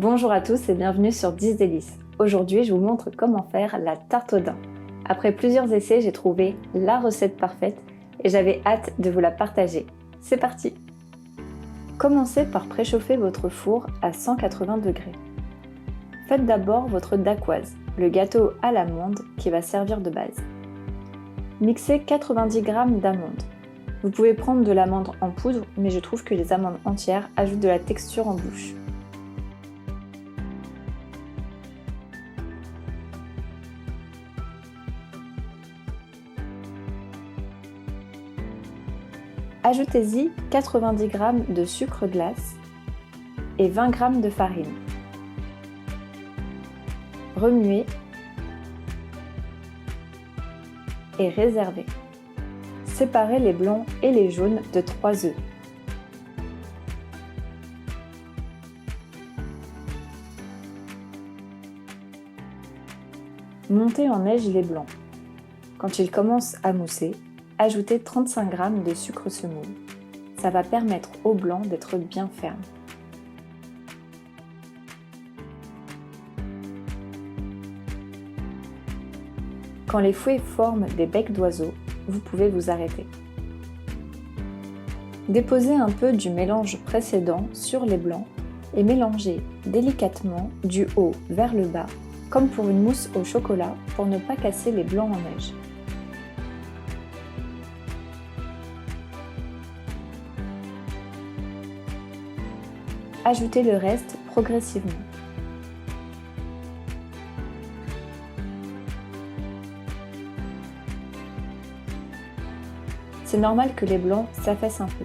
Bonjour à tous et bienvenue sur 10 délices. Aujourd'hui, je vous montre comment faire la tarte au daim. Après plusieurs essais, j'ai trouvé la recette parfaite et j'avais hâte de vous la partager. C'est parti! Commencez par préchauffer votre four à 180 degrés. Faites d'abord votre dacquoise, le gâteau à l'amande qui va servir de base. Mixez 90 g d'amandes. Vous pouvez prendre de l'amande en poudre, mais je trouve que les amandes entières ajoutent de la texture en bouche. Ajoutez-y 90 g de sucre glace et 20 g de farine. Remuez et réservez. Séparez les blancs et les jaunes de 3 œufs. Montez en neige les blancs. Quand ils commencent à mousser, ajoutez 35 g de sucre semoule. Ça va permettre au blanc d'être bien ferme. Quand les fouets forment des becs d'oiseaux, vous pouvez vous arrêter. Déposez un peu du mélange précédent sur les blancs et mélangez délicatement du haut vers le bas, comme pour une mousse au chocolat, pour ne pas casser les blancs en neige. Ajoutez le reste progressivement. C'est normal que les blancs s'affaissent un peu.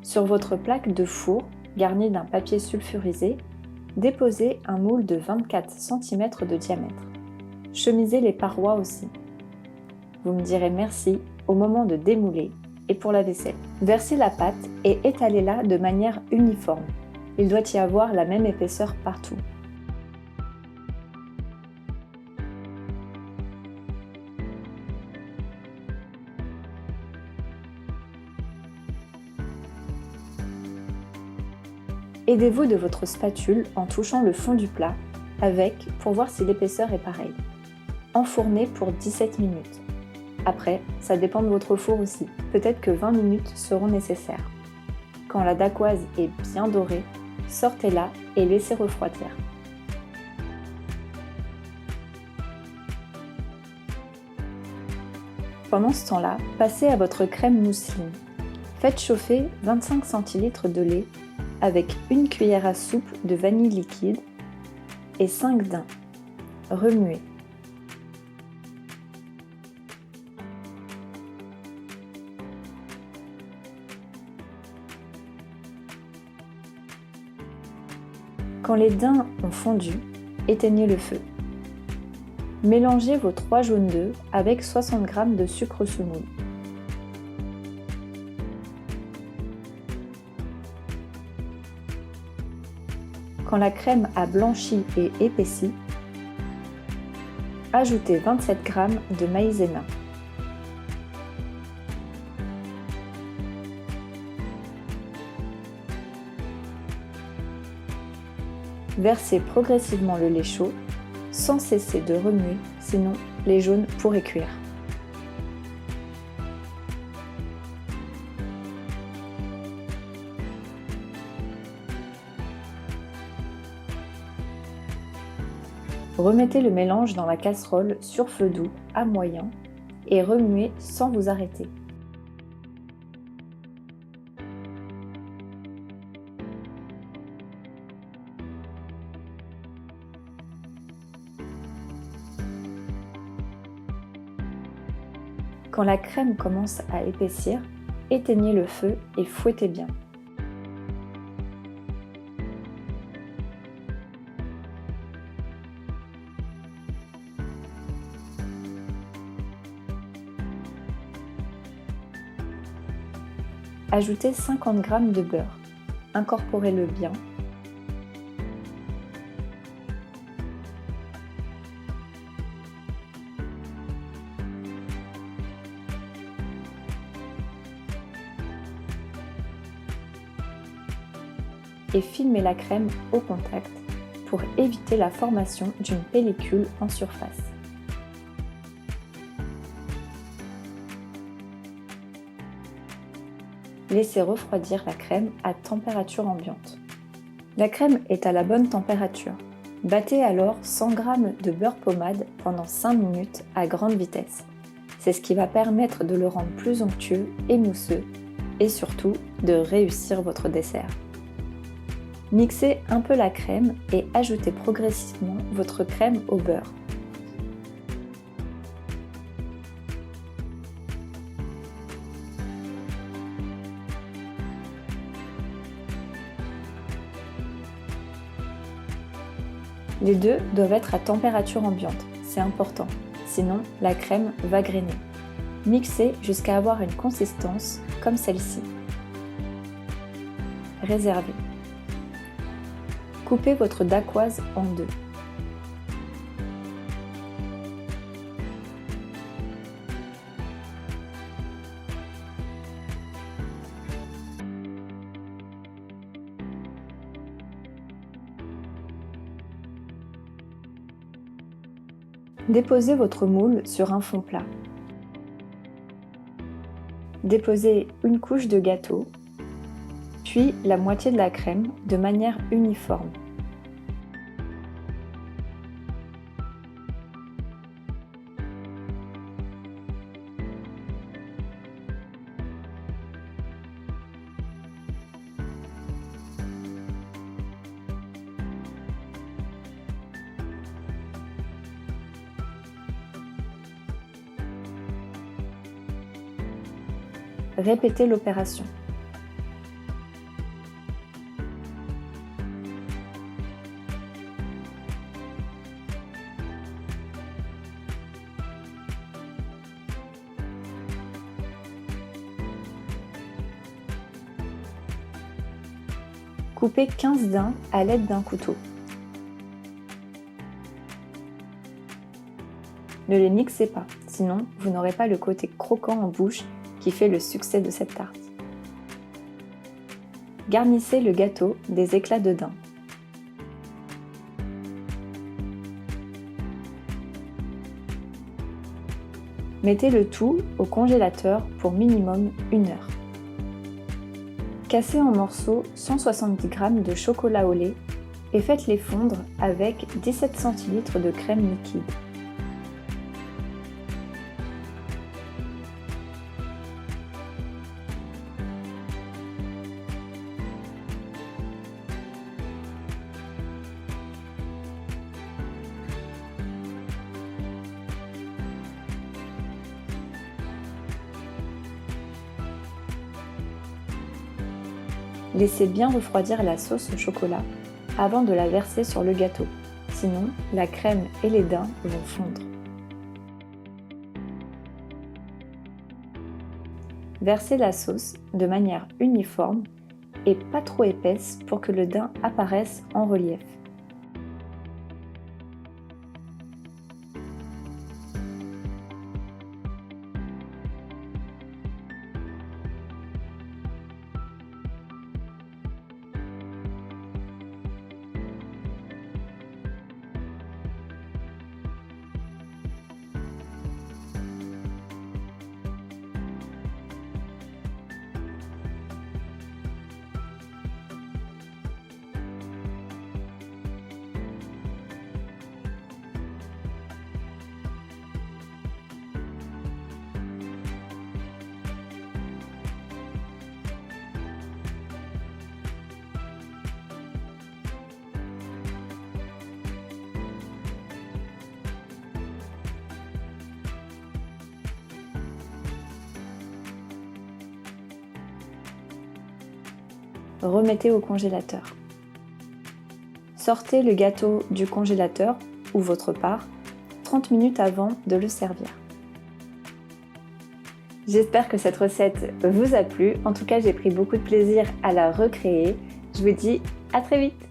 Sur votre plaque de four, garnie d'un papier sulfurisé, déposez un moule de 24 cm de diamètre. Chemisez les parois aussi. Vous me direz merci au moment de démouler et pour la vaisselle. Versez la pâte et étalez-la de manière uniforme. Il doit y avoir la même épaisseur partout. Aidez-vous de votre spatule en touchant le fond du plat avec pour voir si l'épaisseur est pareille. Enfournez pour 17 minutes. Après, ça dépend de votre four aussi. Peut-être que 20 minutes seront nécessaires. Quand la dacquoise est bien dorée, sortez-la et laissez refroidir. Pendant ce temps-là, passez à votre crème mousseline. Faites chauffer 25 cl de lait avec une cuillère à soupe de vanille liquide et 5 daims. Remuez. Quand les daims ont fondu, éteignez le feu. Mélangez vos 3 jaunes d'œufs avec 60 g de sucre semoule. Quand la crème a blanchi et épaissi, ajoutez 27 g de maïzena. Versez progressivement le lait chaud, sans cesser de remuer, sinon les jaunes pourraient cuire. Remettez le mélange dans la casserole sur feu doux à moyen et remuez sans vous arrêter. Quand la crème commence à épaissir, éteignez le feu et fouettez bien. Ajoutez 50 g de beurre. Incorporez-le bien. et filmez la crème au contact pour éviter la formation d'une pellicule en surface. Laissez refroidir la crème à température ambiante. La crème est à la bonne température. Battez alors 100 g de beurre pommade pendant 5 minutes à grande vitesse. C'est ce qui va permettre de le rendre plus onctueux et mousseux et surtout de réussir votre dessert. Mixez un peu la crème et ajoutez progressivement votre crème au beurre. Les deux doivent être à température ambiante, c'est important, sinon la crème va grainer. Mixez jusqu'à avoir une consistance comme celle-ci. Réservez. Coupez votre dacquoise en deux. Déposez votre moule sur un fond plat. Déposez une couche de gâteau, puis la moitié de la crème de manière uniforme. Répétez l'opération. Coupez 15 daims à l'aide d'un couteau. Ne les mixez pas, sinon vous n'aurez pas le côté croquant en bouche qui fait le succès de cette tarte. Garnissez le gâteau des éclats de daim. Mettez le tout au congélateur pour minimum 1 heure. Cassez en morceaux 170 g de chocolat au lait et faites-les fondre avec 17 cl de crème liquide. Laissez bien refroidir la sauce au chocolat avant de la verser sur le gâteau, sinon la crème et les daims vont fondre. Versez la sauce de manière uniforme et pas trop épaisse pour que le daim apparaisse en relief. Remettez au congélateur. Sortez le gâteau du congélateur ou votre part 30 minutes avant de le servir. J'espère que cette recette vous a plu. En tout cas, j'ai pris beaucoup de plaisir à la recréer. Je vous dis à très vite!